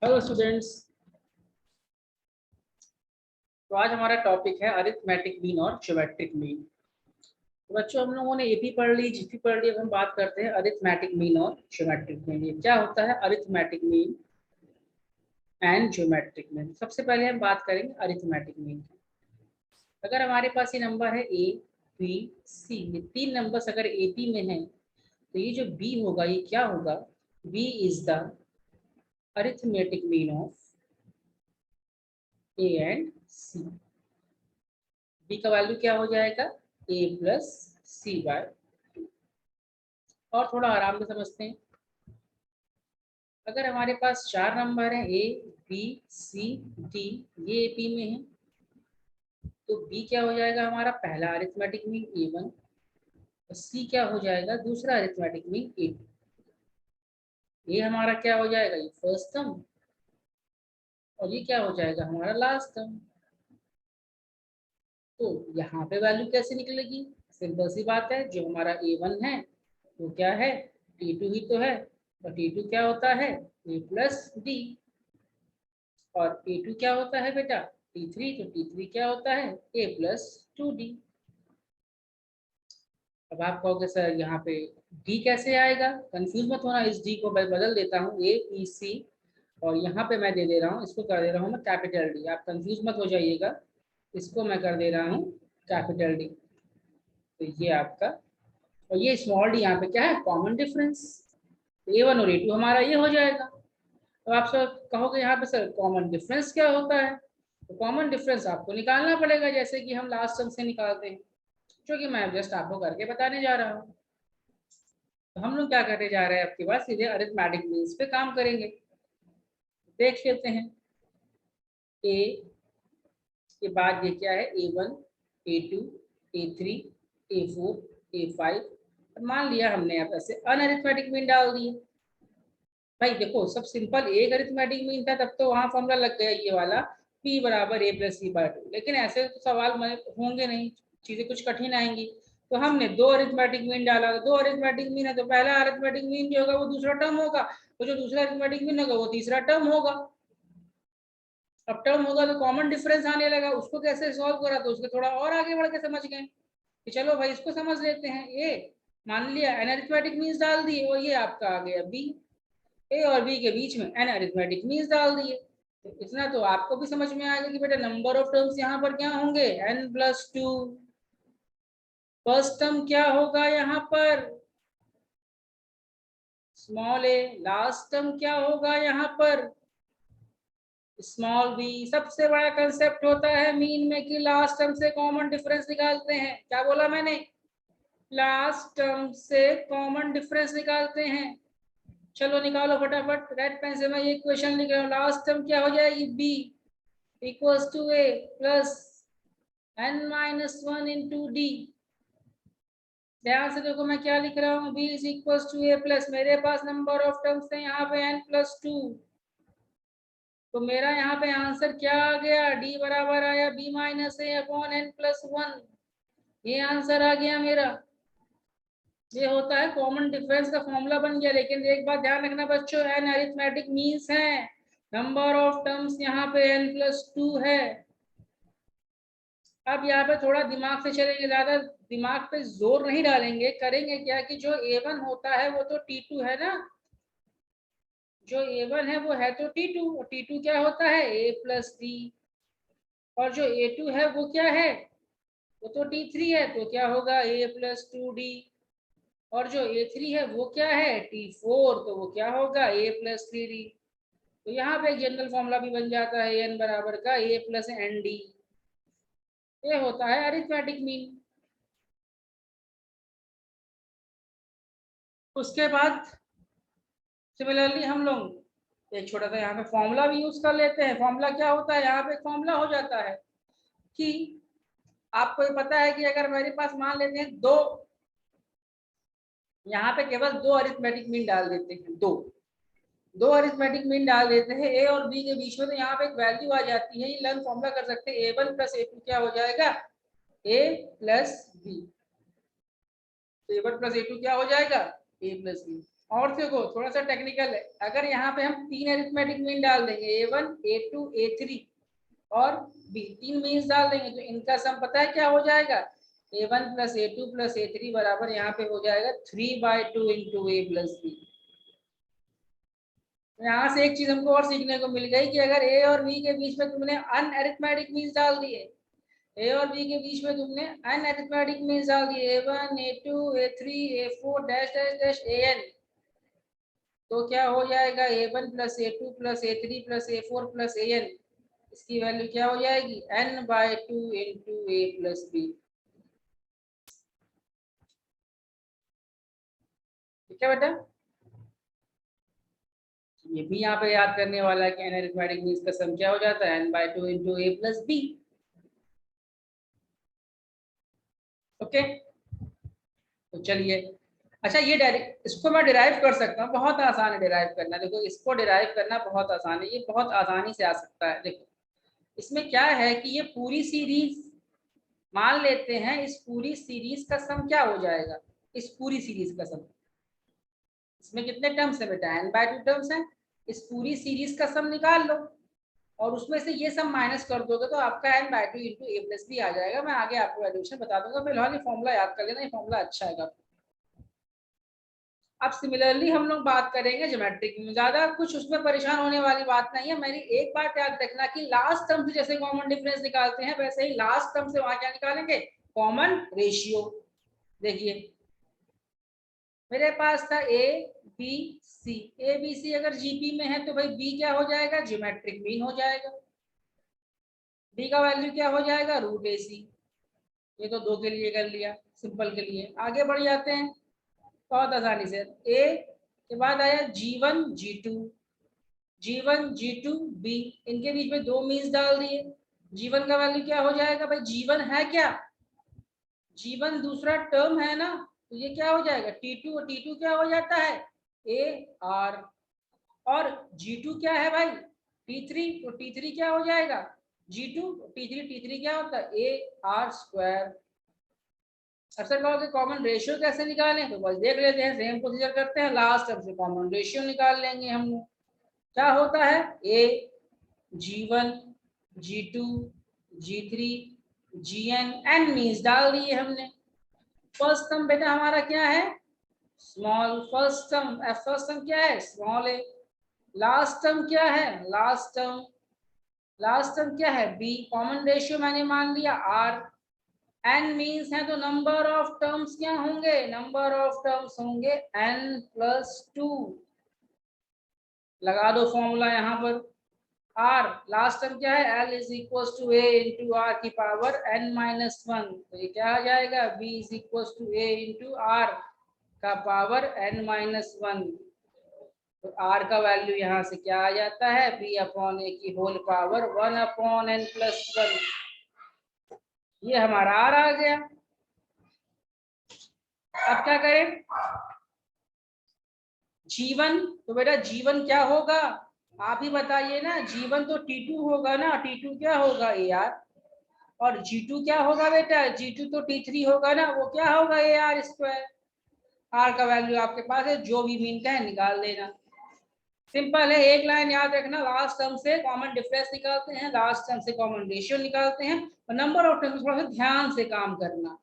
Hello students. तो आज हमारा टॉपिक है अरिथमेटिक मीन और ज्योमेट्रिक मीन। तो बच्चों, हम लोगों ने एपी पढ़ ली, जीपी पढ़ ली। अब हम बात करते हैं अरिथमेटिक मीन और ज्योमेट्रिक मीन। ये क्या होता है arithmetic mean and geometric mean? सबसे पहले हम बात करेंगे अरिथमेटिक मीन की। अगर हमारे पास ये नंबर है ए बी सी, ये तीन नंबर्स अगर एपी में है तो ये जो बी होगा ये क्या होगा? B is the arithmetic mean of A and C. B का वैल्यू क्या हो जाएगा? A plus C by two. और थोड़ा आराम से समझते हैं। अगर हमारे पास चार नंबर है ए बी सी डी, ये ए पी में है, तो बी क्या हो जाएगा? हमारा पहला अरिथमेटिक मीन ए वन, और सी क्या हो जाएगा? दूसरा अरिथमेटिक मीन ए टू। ये हमारा क्या हो जाएगा? ये फर्स्ट टर्म, और ये क्या हो जाएगा? हमारा लास्ट टर्म। तो यहाँ पे वैल्यू कैसे निकलेगी? सिंपल सी बात है, जो हमारा ए वन है वो क्या है? टी टू ही तो है, और टी टू क्या होता है? ए प्लस डी। और ए टू क्या होता है बेटा? T three. तो टी थ्री क्या होता है? ए प्लस टू डी। अब आप कहोगे सर यहाँ पे डी कैसे आएगा? कंफ्यूज मत होना, इस डी को मैं बदल देता हूँ ए पी सी, और यहाँ पे मैं दे दे रहा हूँ, इसको कर दे रहा हूँ मैं कैपिटल डी। आप कंफ्यूज मत हो जाइएगा, इसको मैं कर दे रहा हूँ कैपिटल डी। तो ये आपका, और ये स्मॉल डी यहाँ पे क्या है? Common difference. ए वन और ए टू हमारा ये हो जाएगा। तो आप सब कहोगे यहाँ पे सर कॉमन डिफरेंस क्या होता है? तो कॉमन डिफरेंस आपको निकालना पड़ेगा, जैसे कि हम लास्ट टर्म से निकालते हैं, जो कि मैं जस्ट आपको करके बताने जा रहा हूँ। तो हम लोग क्या करने जा रहे हैं? आपके पास सीधे अरिथमेटिक मीन्स पे काम करेंगे। देख लेते हैं। ए के बाद ये क्या है? A one, a two, a three, a four, a five. मान लिया हमने यहाँ पे ऐसे अनअरिथमेटिक मीन डाल दिए। भाई देखो, सब सिंपल, एक अरिथमेटिक मीन था तब तो वहां फॉर्मूला लग गया ये वाला, p बराबर a plus C by two. लेकिन ऐसे तो सवाल होंगे नहीं, चीजें कुछ कठिन आएंगी। तो हमने दो अरिथमेटिक मीन डाला, तो दो अरिथमेटिक मीन है तो पहला अरिथमेटिक मीन जो होगा वो दूसरा टर्म होगा, तो जो दूसरा अरिथमेटिक मीन होगा वो तीसरा टर्म होगा। अब टर्म होगा तो कॉमन डिफरेंस आने लगा। उसको कैसे सॉल्व करा? तो उसके थोड़ा और आगे बढ़ के समझ गए कि चलो भाई इसको समझ लेते हैं। ए मान लिया एन अरिथमेटिक मीन्स डाल दिए, और ये आपका आ गया बी। ए और बी के बीच में एन अरिथमेटिक मीन्स डाल दिए। तो इतना तो आपको भी समझ में आएगा कि बेटा नंबर ऑफ टर्म्स यहाँ पर क्या होंगे? N plus two. First term क्या होगा यहाँ पर? स्मॉल ए। लास्ट टर्म क्या होगा यहाँ पर? Small B. सबसे बड़ा कंसेप्ट होता है मीन में कि लास्ट टर्म से कॉमन डिफरेंस निकालते हैं। क्या बोला मैंने? लास्ट टर्म से कॉमन डिफरेंस निकालते हैं। चलो निकालो फटाफट, रेड पेन से मैं ये इक्वेशन लिख रहा हूँ। लास्ट टर्म क्या हो जाएगी? B equals to A plus N minus one into D. ध्यान से देखो मैं क्या लिख रहा हूँ। B is equals to A plus, मेरे पास नंबर ऑफ टर्म्स है यहाँ पे एन प्लस टू, तो मेरा यहाँ पे आंसर क्या आ गया? डी बराबर आया बी माइनस ए अपॉन एन प्लस वन। ये आंसर आ गया मेरा। ये होता है कॉमन डिफरेंस का फॉर्मूला बन गया। लेकिन एक बात ध्यान रखना बच्चों, एन अरिथमेटिक मीन्स है, नंबर ऑफ टर्म्स यहाँ पे एन प्लस टू है। अब यहाँ पे थोड़ा दिमाग से चलेंगे, ज्यादा दिमाग पे जोर नहीं डालेंगे। करेंगे क्या कि जो ए वन होता है वो तो टी टू है ना, जो ए वन है वो है तो टी टू, और टी टू क्या होता है? ए प्लस डी। और जो ए टू है वो क्या है? वो तो टी थ्री है, तो क्या होगा? ए प्लस टू डी। और जो ए थ्री है वो क्या है? टी फोर, तो वो क्या होगा? ए प्लस थ्री डी। तो यहाँ पे एक जनरल फॉर्मूला भी बन जाता है एन बराबर का ए प्लस एन डी। ये होता है अरिथमेटिक मीन। उसके बाद सिमिलरली हम लोग एक छोटा सा यहाँ पे फॉर्मूला भी यूज कर लेते हैं। फॉर्मूला क्या होता है? यहाँ पे फॉर्मूला हो जाता है कि आपको ये पता है कि अगर मेरे पास मान लेते हैं दो, यहाँ पे केवल दो अरिथमेटिक मीन डाल देते हैं, दो अरिथमेटिक मीन डाल देते हैं ए और बी के बीच में, तो यहाँ पे एक वैल्यू आ जाती है। ये लर्न फॉर्मूला कर सकते हैं, ए वन प्लस ए टू क्या हो जाएगा? A plus B. तो ए वन प्लस ए टू क्या हो जाएगा? A plus B. और देखो थोड़ा सा टेक्निकल है, अगर यहाँ पे हम 3 अरिथमेटिक मीन डाल देंगे A1 A2 A3 और B, 3 मीन्स डाल देंगे तो इनका सम पता है क्या हो जाएगा, A1 plus A2 plus A3 बराबर यहाँ पे हो जाएगा 3/2 इंटू A प्लस B। यहाँ से एक चीज हमको और सीखने को मिल गई कि अगर ए और बी के बीच में तुमने अनअरिथमेटिक मीन्स डाल दिए, ए और बी के बीच में तुमने अनअरिथमेटिक मीन्स डाल दिए A1 A2 A3 A4 dash dash dash AN, तो क्या हो जाएगा A1 plus A2 plus A3 plus A4 plus AN, इसकी वैल्यू क्या हो जाएगी n/2 into A plus B। ठीक है बेटा, ये भी यहाँ पे याद करने वाला है कि अनअरिथमेटिक मीन्स का सम क्या हो जाता है n/2 into A plus B। Okay, तो चलिए, अच्छा ये इसको मैं डिराइव कर सकता हूँ, बहुत आसान है डिराइव करना। देखो इसको डिराइव करना बहुत आसान है, ये बहुत आसानी से आ सकता है। देखो इसमें क्या है कि ये पूरी सीरीज मान लेते हैं, इस पूरी सीरीज का सम क्या हो जाएगा, इस पूरी सीरीज का सम, इसमें कितने टर्म्स है बेटा n/2 टर्म्स है, इस पूरी सीरीज का सम निकाल लो और उसमें से ये सब माइनस कर दोगे तो आपका n/2 into A plus B आ जाएगा। मैं आगे आपको एडिशन बता दूंगा, फिलहाल ये फॉर्मूला याद कर लेना, ये फॉर्मूला अच्छा है। अब सिमिलरली हम लोग बात करेंगे ज्योमेट्रिक में, ज्यादा कुछ उसमें परेशान होने वाली बात नहीं है। मेरी एक बात याद रखना कि लास्ट टर्म से जैसे कॉमन डिफरेंस निकालते हैं वैसे ही लास्ट टर्म से वहां क्या निकालेंगे, कॉमन रेशियो। देखिए मेरे पास था A B C, A B C अगर जीपी में है तो भाई बी क्या हो जाएगा, ज्योमेट्रिक मीन हो जाएगा, बी का वैल्यू क्या हो जाएगा √AC। ये तो दो के लिए कर लिया, सिंपल के लिए। आगे बढ़ जाते हैं बहुत आसानी से, ए के बाद आया G1 G2, G1 G2 B, इनके बीच में दो मीन्स डाल दिए। G1 का वैल्यू क्या हो जाएगा भाई, G1 है क्या, G1 दूसरा टर्म है ना, तो ये क्या हो जाएगा T2, और T2 क्या हो जाता है AR, और G2 क्या है भाई T3, तो T3 क्या हो जाएगा G2, T3 क्या होता है AR²। अक्सर कहोगे कॉमन रेशियो कैसे निकालें, तो बस देख लेते हैं, सेम प्रोसीजर करते हैं, लास्ट टर्म से कॉमन रेशियो निकाल लेंगे हम। क्या होता है A G1 G2 G3 GN, n means डाल दिए हमने। फर्स्ट टर्म बेटा हमारा क्या है स्मॉल, फर्स्ट टर्म क्या है स्मॉल a, लास्ट टर्म क्या है लास्ट टर्म क्या है b, कॉमन रेशियो मैंने मान लिया r, n मीन्स है तो नंबर ऑफ टर्म्स क्या होंगे, नंबर ऑफ टर्म्स होंगे n+2। लगा दो फॉर्मूला यहाँ पर, r लास्ट टर्म क्या है l is equal to a into R की पावर n-1, तो ये क्या आ जाएगा b is equal to a into R का पावर n-1, तो r का वैल्यू यहाँ से क्या आ जाता है b/a की होल पावर 1/n+1, ये हमारा r आ गया। अब क्या करें G1, तो बेटा G1 क्या होगा आप ही बताइए ना, G1 तो T2 होगा ना, T2 क्या होगा AR, और G2 क्या होगा बेटा G2 तो T3 होगा ना, वो क्या होगा AR²। R का वैल्यू आपके पास है, जो भी मीन का है निकाल लेना, सिंपल है। एक लाइन याद रखना, लास्ट टर्म से कॉमन डिफरेंस निकालते हैं, लास्ट टर्म से कॉमन रेशियो निकालते हैं, और नंबर ऑफ टर्म्स थोड़ा सा ध्यान से काम करना।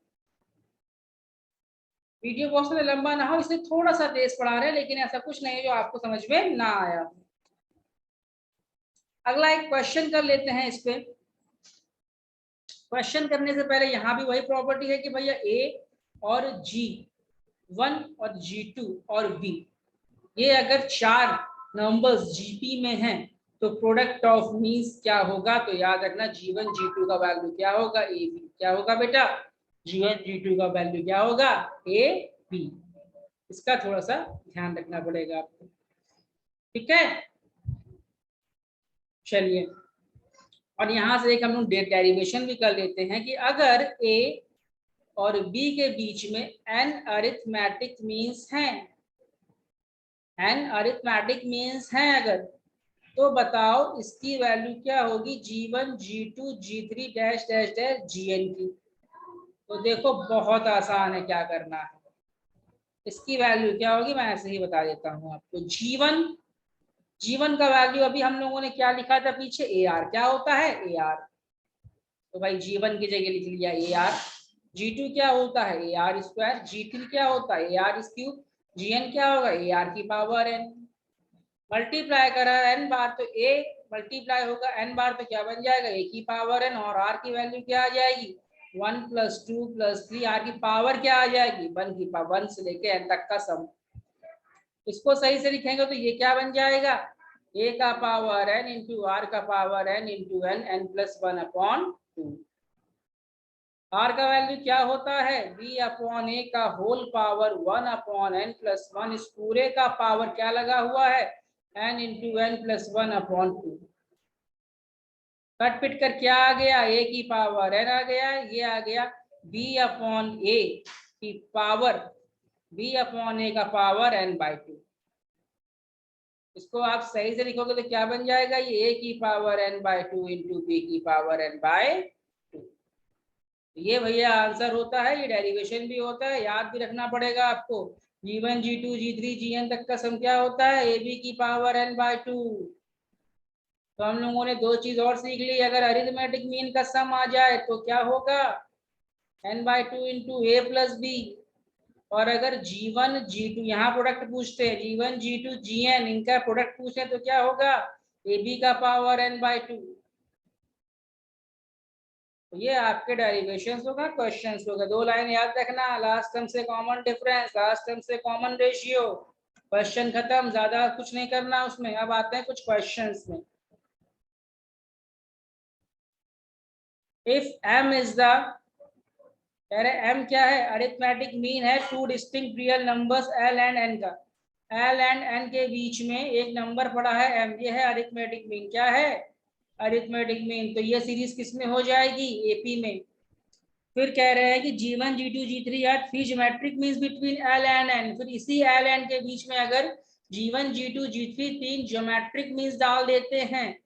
वीडियो बहुत ज़्यादा लंबा ना हो इसलिए थोड़ा सा तेज पढ़ा रहे हैं, लेकिन ऐसा कुछ नहीं है जो आपको समझ में ना आया। अगला एक क्वेश्चन कर लेते हैं इस पे। क्वेश्चन करने से पहले यहाँ भी वही प्रॉपर्टी है कि भैया A और G1 और G2 और B, ये अगर चार नंबर्स GP में हैं तो प्रोडक्ट ऑफ मीन्स क्या होगा, तो याद रखना G1 G2 का वैल्यू क्या होगा AB, क्या होगा बेटा G1 G2 का वैल्यू क्या होगा AB। इसका थोड़ा सा ध्यान रखना पड़ेगा आपको, ठीक है। चलिए, और यहां से एक हम लोग डेरिवेशन भी कर लेते हैं कि अगर A और B के बीच में n अरिथमेटिक मीन्स हैं, n अरिथमेटिक मीन्स हैं अगर, तो बताओ इसकी वैल्यू क्या होगी G1 G2 G3 dash dash dash GN की। तो देखो बहुत आसान है क्या करना है, इसकी वैल्यू क्या होगी मैं ऐसे ही बता देता हूँ आपको। जीवन का वैल्यू अभी हम लोगों ने क्या लिखा था पीछे, ए आर। क्या होता है ए आर, तो भाई जीवन की जगह लिख लिया ए आर। G2 क्या होता है ए आर स्क्वायर, G3 क्या होता है ए आर क्यूब, Gn क्या होगा ए आर की पावर n। मल्टीप्लाई करा n बार तो a मल्टीप्लाई होगा n बार तो क्या बन जाएगा a की पावर n, और r की वैल्यू क्या आ जाएगी 1 + 2 + 3, r की पावर क्या आ जाएगी 1 की पावर 1 से लेके n तक का सम। इसको सही से लिखेंगे तो ये क्या बन जाएगा a का पावर n इंटू आर का power n into n, n+1/2। r का वैल्यू क्या होता है b/a का होल पावर 1/n+1, इस पूरे का पावर क्या लगा हुआ है n इंटू n+1/2। कट पिट कर क्या आ गया a की पावर n आ गया, ये आ गया b/a की पावर b/a का पावर n/2। इसको आप सही से लिखोगे तो क्या बन जाएगा ये a की पावर n/2 इंटू b की पावर n/2। ये भैया आंसर होता है, ये डेरिवेशन भी होता है, याद भी रखना पड़ेगा आपको। G1 G2 G3 Gn तक का सम क्या होता है ab की पावर n/2। तो हम लोगों ने दो चीज और सीख ली, अगर अरिथमेटिक मीन का सम आ जाए तो क्या होगा n/2 into a plus B, और अगर G1 G2 यहाँ प्रोडक्ट पूछते हैं G1 G2 Gn इनका प्रोडक्ट पूछे तो क्या होगा ab का पावर n/2। तो ये आपके डेरिवेशंस होगा, क्वेश्चंस होगा। दो लाइन याद रखना, लास्ट टर्म से कॉमन डिफरेंस, लास्ट टर्म से कॉमन रेशियो, क्वेश्चन खत्म, ज्यादा कुछ नहीं करना उसमें। अब आते हैं कुछ क्वेश्चंस में। इफ m इज द, कह रहे m क्या है अरिथमेटिक मीन है two distinct real numbers l and n का, l एंड n के बीच में एक नंबर पड़ा है m, ये है अरिथमेटिक मीन। क्या है अरिथमेटिक मीन, तो ये सीरीज किस में हो जाएगी AP में। फिर कह रहे हैं कि G1 G2 G3 are three geometric means between L and N, फिर इसी L N के बीच में अगर G1 G2 G3 तीन ज्योमेट्रिक मीन्स डाल देते हैं,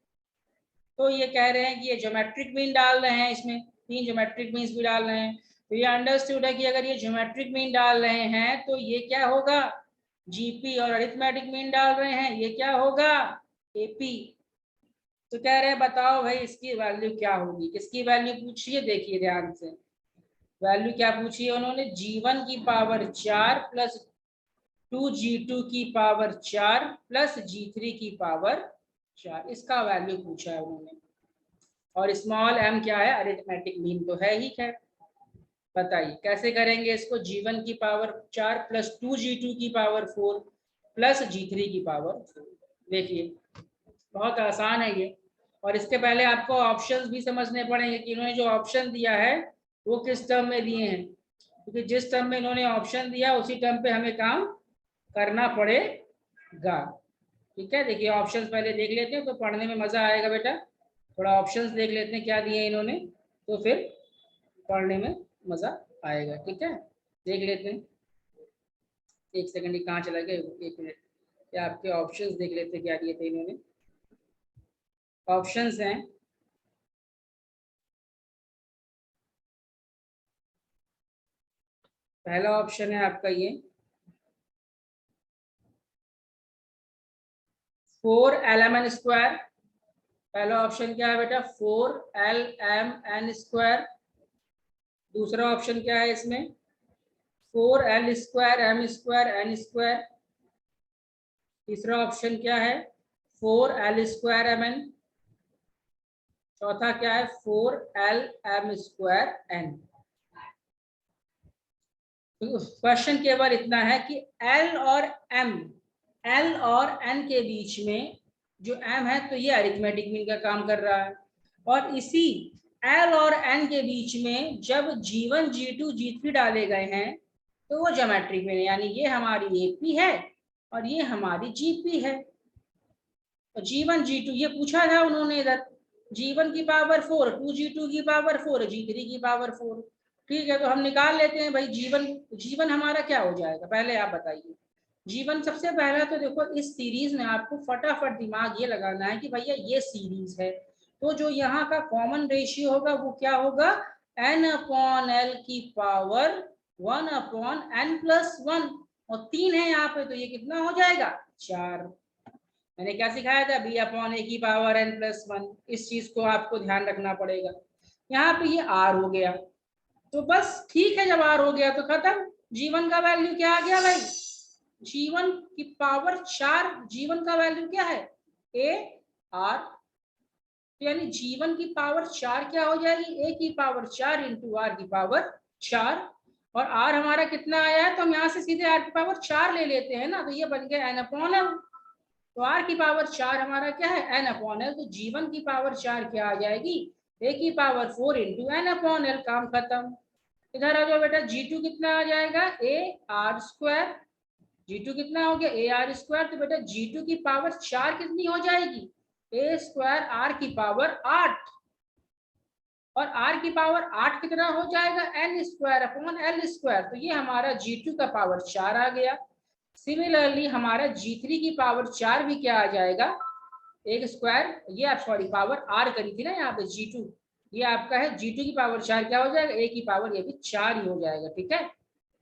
तो ये कह रहे हैं कि ये ज्योमेट्रिक मीन डाल रहे हैं, इसमें तीन ज्योमेट्रिक मीन्स भी डाल रहे हैं। तो ये अंडरस्टूड है कि अगर ये ज्योमेट्रिक मीन डाल रहे हैं तो ये क्या होगा GP, और अरिथमेटिक मीन डाल रहे हैं ये क्या होगा AP। तो कह रहे हैं बताओ भाई इसकी वैल्यू क्या होगी, किसकी वैल्यू पूछिए, देखिए ध्यान से। वैल्यू क्या पूछी है उन्होंने G1 की पावर 4 प्लस 2G2 की पावर 4 प्लस G3 की पावर 4, इसका वैल्यू पूछा है उन्होंने। और स्मॉल m क्या है अरिथमेटिक मीन तो है ही। खैर बताइए कैसे करेंगे इसको, G1 की पावर 4 प्लस 2G2 की पावर 4 प्लस G3 की पावर 4। देखिए बहुत आसान है ये, और इसके पहले आपको ऑप्शंस भी समझने पड़ेंगे कि इन्होंने जो ऑप्शन दिया है वो किस टर्म में दिए हैं, क्योंकि जिस टर्म में इन्होंने ऑप्शन दिया उसी टर्म पे हमें काम करना पड़ेगा। ठीक है, देखिए ऑप्शंस पहले देख लेते हैं तो पढ़ने में मजा आएगा बेटा। थोड़ा ऑप्शंस देख लेते हैं क्या दिए इन्होंने, तो फिर पढ़ने में मजा आएगा। ठीक है देख लेते हैं, एक सेकंड ही कहाँ चला गया, एक मिनट, क्या आपके ऑप्शंस देख लेते हैं क्या दिए थे इन्होंने। ऑप्शंस हैं पहला ऑप्शन है आपका ये 4lmn²। पहला ऑप्शन क्या है बेटा 4lmn²। दूसरा ऑप्शन क्या है इसमें 4l²m²n²। तीसरा ऑप्शन क्या है 4l²mn। चौथा क्या है 4lm²n। क्वेश्चन केवल इतना है कि L और N के बीच में जो M है तो ये अरिथमेटिक मीन का काम कर रहा है, और इसी L और N के बीच में जब G1 G2 G3 डाले गए हैं तो वो ज्योमेट्रिक मीन है, यानी ये हमारी AP है और ये हमारी GP है। तो G1 G2 ये पूछा था उन्होंने इधर, G1 की पावर 4 2G2 की पावर 4 G3 की पावर 4। ठीक है तो हम निकाल लेते हैं भाई G1 हमारा क्या हो जाएगा, पहले आप बताइए। G1 सबसे पहला तो देखो इस सीरीज में आपको फटाफट दिमाग ये लगाना है कि भैया ये सीरीज है, तो जो यहाँ का कॉमन रेशियो होगा वो क्या होगा n/l की पावर 1/n+1। और 3 है यहाँ पे, तो ये कितना हो जाएगा 4। मैंने क्या सिखाया था, b अपॉन a की पावर n प्लस 1। इस चीज को आपको ध्यान रखना पड़ेगा। यहाँ पे ये r हो गया, तो बस ठीक है, जब r हो गया तो खत्म। g1 का वैल्यू क्या आ गया भाई, g1 की पावर 4। g1 का वैल्यू क्या है a r, तो यानी g1 की पावर 4 क्या हो जाएगी, a की पावर 4 इंटू r की पावर 4। और r हमारा कितना आया है, तो हम यहाँ से सीधे r की पावर 4 ले लेते हैं ना, तो ये बन गया n अपॉन l। तो r की पावर 4 हमारा क्या है n अपॉन l, तो g1 की पावर 4 क्या आ जाएगी, a की power 4 into n upon l। काम खत्म। इधर आ जाओ बेटा, g2 कितना आ जाएगा a r स्क्वायर। g2 कितना हो गया a r स्क्वायर, तो बेटा g2 की पावर 4 कितनी हो जाएगी, a स्क्वायर r की पावर 8। और r की पावर 8 कितना हो जाएगा, n square upon l square. तो ये हमारा g2 का पावर 4 आ गया। सिमिलरली हमारा g3 की पावर 4 भी क्या आ जाएगा, एक स्क्वायर, ये आप सॉरी पावर r करी थी ना यहाँ पे g2, ये आपका है g2 की पावर 4 क्या हो जाएगा, a की पावर ये भी 4 ही हो जाएगा। ठीक है,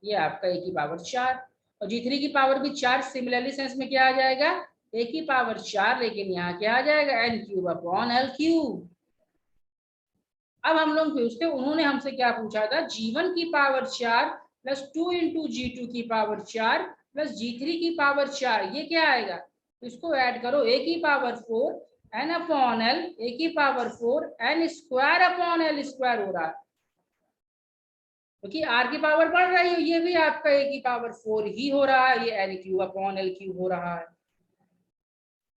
ये आपका a की पावर 4 और g3 की पावर भी 4। सिमिलरली सेंस में क्या आ जाएगा, a की पावर 4, लेकिन यहाँ क्या आ जाएगा n cube upon l cube. अब हम लोग पूछते, उन्होंने हमसे क्या पूछा था, g1 की पावर 4 प्लस 2 इंटू जी2 की पावर 4 प्लस g3 की पावर 4, ये क्या आएगा, तो इसको ऐड करो, a की power 4 n upon l, a की power 4 n square upon l square हो रहा है, क्योंकि r की पावर बढ़ रही है, ये भी आपका a की पावर 4 ही हो रहा है, ये n cube upon l cube हो रहा है।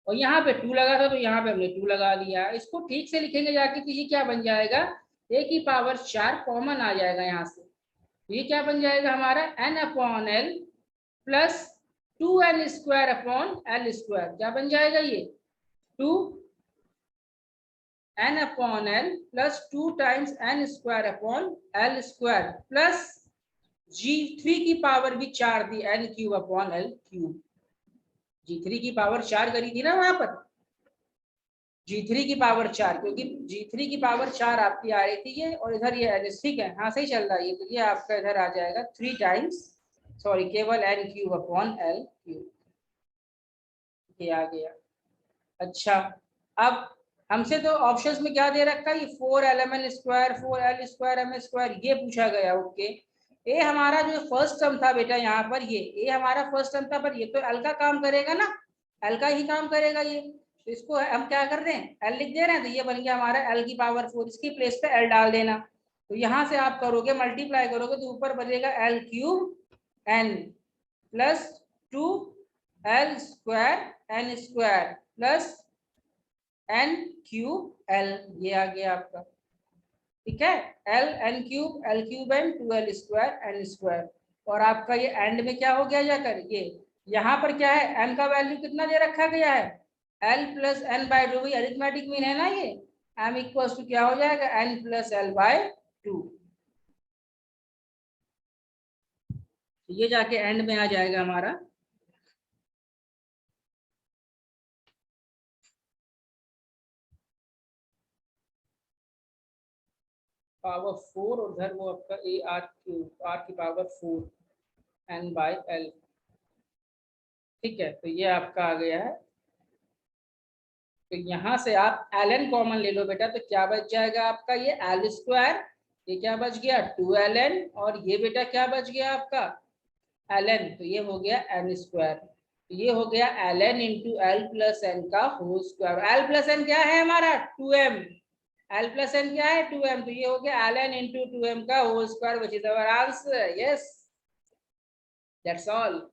और यहाँ पे 2 लगा था, तो यहाँ पे हमने 2 लगा दिया। इसको ठीक से लिखेंगे जाके, तो ये क्या बन जाएगा, a की पावर 4 कॉमन आ जाएगा यहाँ से, तो ये क्या बन जाएगा हमारा n upon l plus 2n square upon l square. क्या बन जाएगा ये 2n upon l plus 2 times n square upon l square plus g3 की पावर भी 4 दी, n cube upon l cube. g3 की पावर 4 करी थी ना वहां पर, g3 की पावर 4, क्योंकि g3 की पावर 4 आपकी आ रही थी ये, और इधर ये n, ठीक है, हाँ सही चल रहा है ये, तो ये आपका इधर आ जाएगा 3 टाइम्स, सॉरी केवल n cube upon l cube, ये आ गया। अच्छा, अब हमसे तो ऑप्शंस में क्या दे रखा है, ये 4lmn square 4l square m square, ये पूछा गया। ओके, ए हमारा जो फर्स्ट टर्म था बेटा यहाँ पर, ये ए हमारा फर्स्ट टर्म था, पर ये तो एल का काम करेगा ना, एल का ही काम करेगा ये, तो इसको हम क्या कर रहे हैं, एल लिख दे रहे हैं, तो ये बन गया हमारा एल की पावर 4, इसकी प्लेस पे एल डाल देना। तो यहाँ से आप करोगे मल्टीप्लाई करोगे, तो ऊपर बनेगा L cube N plus 2l square N square plus N cube L, ये आ गया आपका। ठीक है, L N cube N 2l square N square, और आपका ये एंड में क्या हो गया जाकर, ये यहाँ पर क्या है, m का वैल्यू कितना दे रखा गया है, l plus N by 2, arithmetic mean है ना ये, m इक्वल्स टू क्या हो जाएगा, n प्लस l बाय 2, ये जाके एंड में आ जाएगा हमारा। पावर 4 और उधर वो आपका ए आर क्यूब, आर की पावर 4 n बाय l। ठीक है, तो ये आपका आ गया है। तो यहाँ से आप ln कॉमन ले लो बेटा, तो क्या बच जाएगा आपका, ये l स्क्वायर, ये क्या बच गया 2ln, और ये बेटा क्या बच गया आपका ln, तो ये हो गया n स्क्वायर, तो ये हो गया ln into l plus n का whole square. l plus n क्या है हमारा 2m, l प्लस एन क्या है 2m, तो ये हो गया ln इंटू 2m का whole square, which is our answer. Yes, that's all.